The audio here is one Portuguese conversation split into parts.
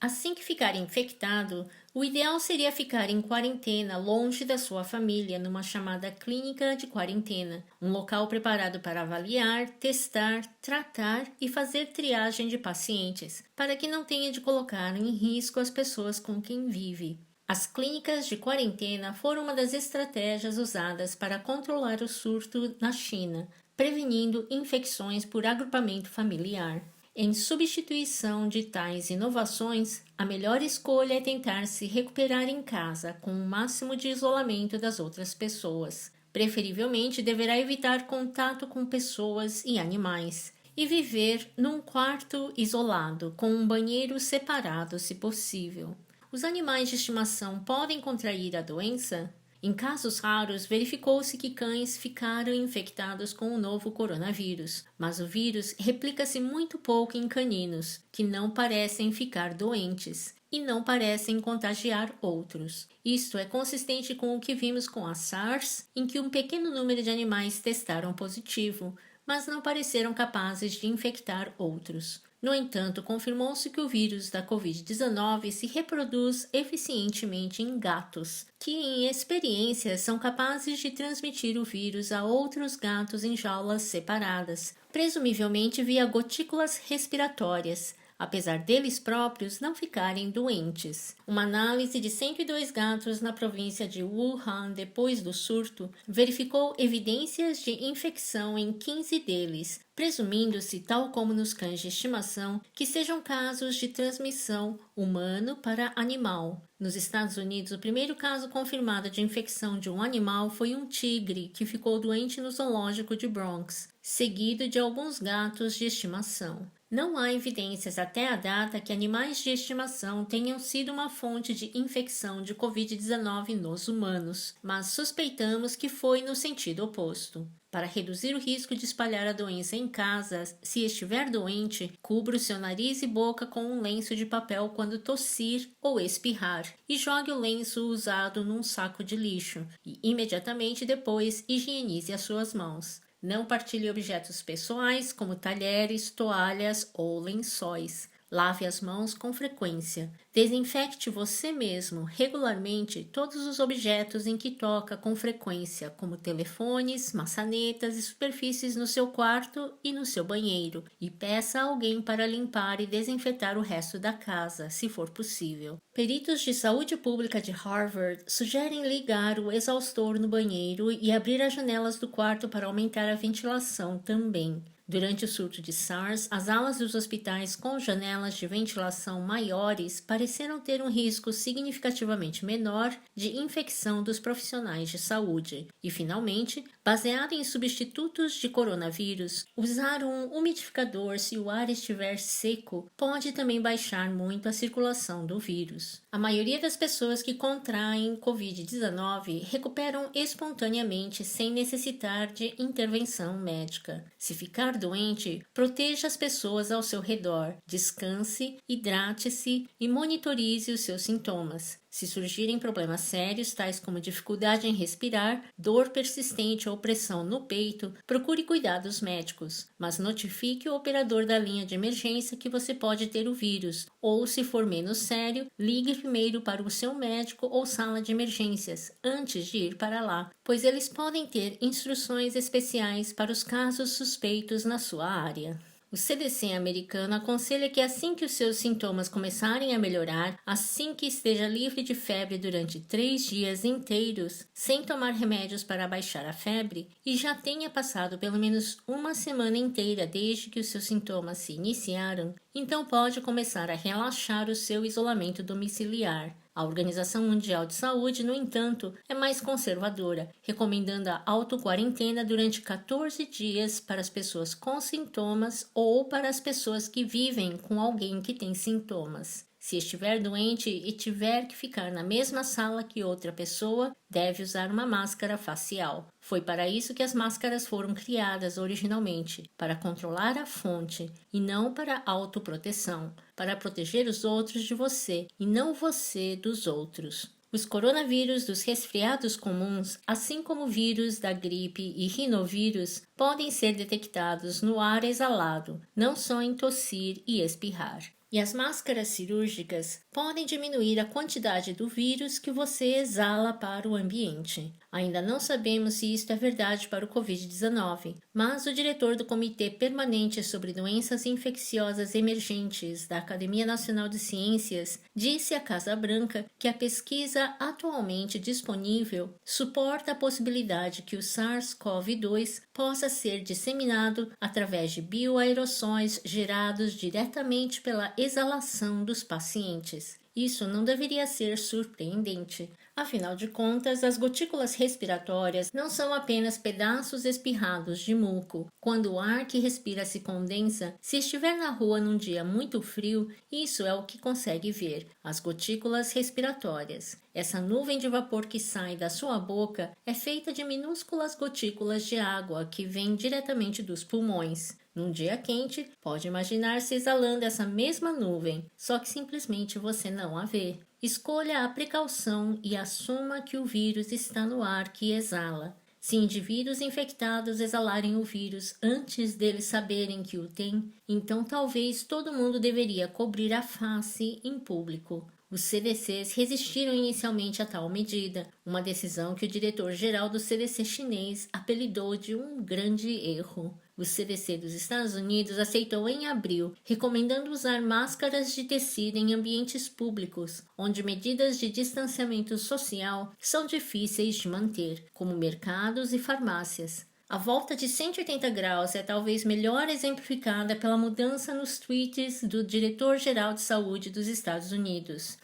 Assim que ficar infectado, o ideal seria ficar em quarentena longe da sua família, numa chamada clínica de quarentena, um local preparado para avaliar, testar, tratar e fazer triagem de pacientes, para que não tenha de colocar em risco as pessoas com quem vive. As clínicas de quarentena foram uma das estratégias usadas para controlar o surto na China, prevenindo infecções por agrupamento familiar. Em substituição de tais inovações, a melhor escolha é tentar se recuperar em casa com o máximo de isolamento das outras pessoas. Preferivelmente, deverá evitar contato com pessoas e animais e viver num quarto isolado, com um banheiro separado, se possível. Os animais de estimação podem contrair a doença? Em casos raros, verificou-se que cães ficaram infectados com o novo coronavírus, mas o vírus replica-se muito pouco em caninos, que não parecem ficar doentes e não parecem contagiar outros. Isto é consistente com o que vimos com a SARS, em que um pequeno número de animais testaram positivo, mas não pareceram capazes de infectar outros. No entanto, confirmou-se que o vírus da Covid-19 se reproduz eficientemente em gatos, que em experiência são capazes de transmitir o vírus a outros gatos em jaulas separadas, presumivelmente via gotículas respiratórias, apesar deles próprios não ficarem doentes. Uma análise de 102 gatos na província de Wuhan depois do surto verificou evidências de infecção em 15 deles, presumindo-se, tal como nos cães de estimação, que sejam casos de transmissão humano para animal. Nos Estados Unidos, o primeiro caso confirmado de infecção de um animal foi um tigre que ficou doente no zoológico de Bronx, seguido de alguns gatos de estimação. Não há evidências até a data que animais de estimação tenham sido uma fonte de infecção de Covid-19 nos humanos, mas suspeitamos que foi no sentido oposto. Para reduzir o risco de espalhar a doença em casa, se estiver doente, cubra o seu nariz e boca com um lenço de papel quando tossir ou espirrar e jogue o lenço usado num saco de lixo e imediatamente depois higienize as suas mãos. Não partilhe objetos pessoais como talheres, toalhas ou lençóis. Lave as mãos com frequência. Desinfecte você mesmo regularmente todos os objetos em que toca com frequência, como telefones, maçanetas e superfícies no seu quarto e no seu banheiro, e peça a alguém para limpar e desinfetar o resto da casa, se for possível. Peritos de saúde pública de Harvard sugerem ligar o exaustor no banheiro e abrir as janelas do quarto para aumentar a ventilação também. Durante o surto de SARS, as alas dos hospitais com janelas de ventilação maiores pareceram ter um risco significativamente menor de infecção dos profissionais de saúde. E, finalmente, baseado em substitutos de coronavírus, usar um umidificador se o ar estiver seco pode também baixar muito a circulação do vírus. A maioria das pessoas que contraem Covid-19 recuperam espontaneamente sem necessitar de intervenção médica. Se ficar doente, proteja as pessoas ao seu redor, descanse, hidrate-se e monitorize os seus sintomas. Se surgirem problemas sérios, tais como dificuldade em respirar, dor persistente ou pressão no peito, procure cuidados médicos, mas notifique o operador da linha de emergência que você pode ter o vírus, ou, se for menos sério, ligue primeiro para o seu médico ou sala de emergências, antes de ir para lá, pois eles podem ter instruções especiais para os casos suspeitos na sua área. O CDC americano aconselha que assim que os seus sintomas começarem a melhorar, assim que esteja livre de febre durante 3 dias inteiros, sem tomar remédios para abaixar a febre, e já tenha passado pelo menos uma semana inteira desde que os seus sintomas se iniciaram, então pode começar a relaxar o seu isolamento domiciliar. A Organização Mundial de Saúde, no entanto, é mais conservadora, recomendando a autoquarentena durante 14 dias para as pessoas com sintomas ou para as pessoas que vivem com alguém que tem sintomas. Se estiver doente e tiver que ficar na mesma sala que outra pessoa, deve usar uma máscara facial. Foi para isso que as máscaras foram criadas originalmente, para controlar a fonte e não para autoproteção, para proteger os outros de você e não você dos outros. Os coronavírus dos resfriados comuns, assim como o vírus da gripe e rinovírus, podem ser detectados no ar exalado, não só em tossir e espirrar. E as máscaras cirúrgicas podem diminuir a quantidade do vírus que você exala para o ambiente. Ainda não sabemos se isto é verdade para o Covid-19, mas o diretor do Comitê Permanente sobre Doenças Infecciosas Emergentes da Academia Nacional de Ciências disse à Casa Branca que a pesquisa atualmente disponível suporta a possibilidade que o SARS-CoV-2 possa ser disseminado através de bioaerossóis gerados diretamente pela exalação dos pacientes. Isso não deveria ser surpreendente. Afinal de contas, as gotículas respiratórias não são apenas pedaços espirrados de muco. Quando o ar que respira se condensa, se estiver na rua num dia muito frio, isso é o que consegue ver, as gotículas respiratórias. Essa nuvem de vapor que sai da sua boca é feita de minúsculas gotículas de água que vêm diretamente dos pulmões. Num dia quente, pode imaginar-se exalando essa mesma nuvem, só que simplesmente você não a vê. Escolha a precaução e assuma que o vírus está no ar que exala. Se indivíduos infectados exalarem o vírus antes deles saberem que o têm, então talvez todo mundo deveria cobrir a face em público. Os CDCs resistiram inicialmente a tal medida, uma decisão que o diretor-geral do CDC chinês apelidou de um grande erro. O CDC dos Estados Unidos aceitou em abril, recomendando usar máscaras de tecido em ambientes públicos, onde medidas de distanciamento social são difíceis de manter, como mercados e farmácias. A volta de 180 graus é talvez melhor exemplificada pela mudança nos tweets do diretor-geral de saúde dos Estados Unidos,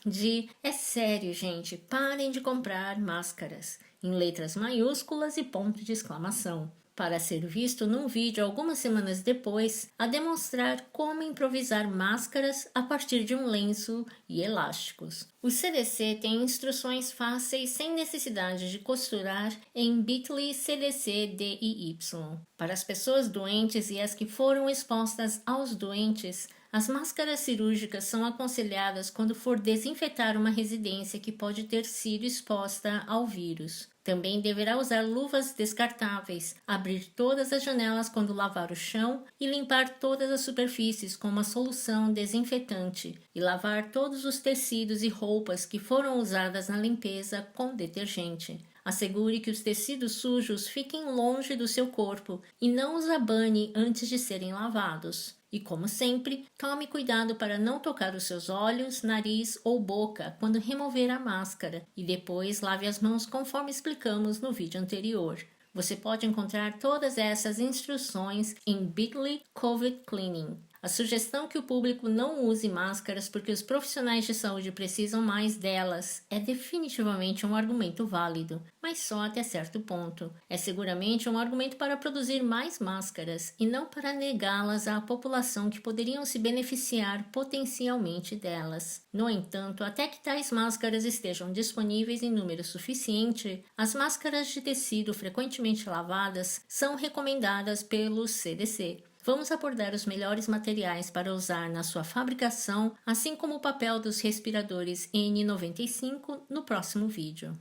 "É sério, gente, parem de comprar máscaras", em letras maiúsculas e ponto de exclamação, para ser visto num vídeo algumas semanas depois a demonstrar como improvisar máscaras a partir de um lenço e elásticos. O CDC tem instruções fáceis sem necessidade de costurar em bit.ly CDC-DIY. Para as pessoas doentes e as que foram expostas aos doentes, as máscaras cirúrgicas são aconselhadas quando for desinfetar uma residência que pode ter sido exposta ao vírus. Também deverá usar luvas descartáveis, abrir todas as janelas quando lavar o chão e limpar todas as superfícies com uma solução desinfetante e lavar todos os tecidos e roupas que foram usadas na limpeza com detergente. Assegure que os tecidos sujos fiquem longe do seu corpo e não os abane antes de serem lavados. E, como sempre, tome cuidado para não tocar os seus olhos, nariz ou boca quando remover a máscara e depois lave as mãos conforme explicamos no vídeo anterior. Você pode encontrar todas essas instruções em bit.ly COVID Cleaning. A sugestão que o público não use máscaras porque os profissionais de saúde precisam mais delas é definitivamente um argumento válido, mas só até certo ponto. É seguramente um argumento para produzir mais máscaras e não para negá-las à população que poderiam se beneficiar potencialmente delas. No entanto, até que tais máscaras estejam disponíveis em número suficiente, as máscaras de tecido frequentemente lavadas são recomendadas pelo CDC. Vamos abordar os melhores materiais para usar na sua fabricação, assim como o papel dos respiradores N95 no próximo vídeo.